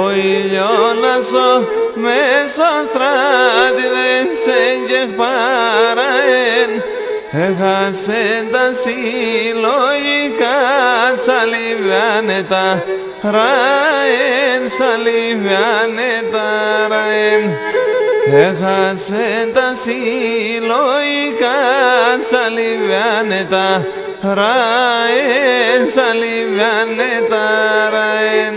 ο ηλιόλασο μέσω στράτη δεν σε γεχπάραεν, έχασε τα συλλογικά σαλιβιάνε τα ραεν, σαλιβιάνε τα ραεν. Έχασε τα συλλογικά σαλιβιάνε τα ραεν, σαλιβιάνε τα ραεν.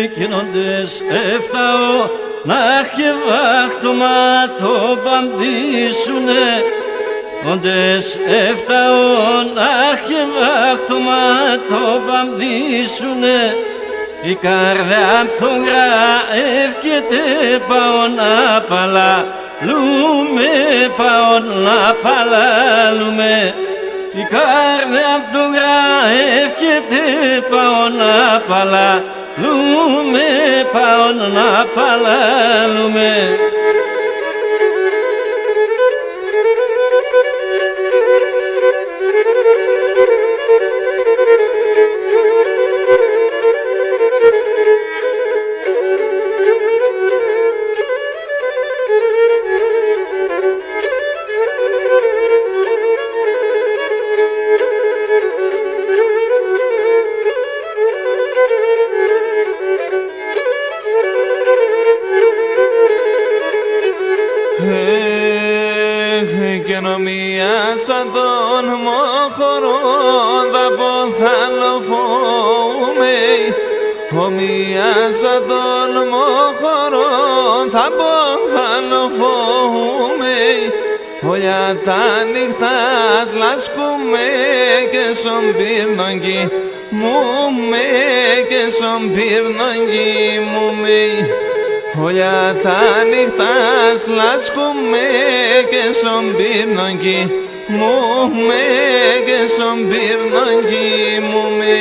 Εκείνοντες έφταω να και βάχτωμα το παντήσουνε, όντες έφταω να και βάχτωμα το παντήσουνε, η καρδιά απ' το γραεύκεται πάω να παλαλούμε, πάω να παλαλούμε. Η καρδιά απ' το γραεύκεται πάω να παλαλούμε, πάω να παλαλούμε. Και νομιάσα τον μοχωρόν θα ποθαλοφούμε, ομοιάσα τον μοχωρόν θα ποθαλοφούμε, όλα τα νυχτάς λάσκουμε και σον πύρνον κοιμούμε, και σον πύρνον κοιμούμε. Όλα τα νυχτάς λάσκουμε και σον πύρνον κοιμούμε, και σον πύρνον κοιμούμε.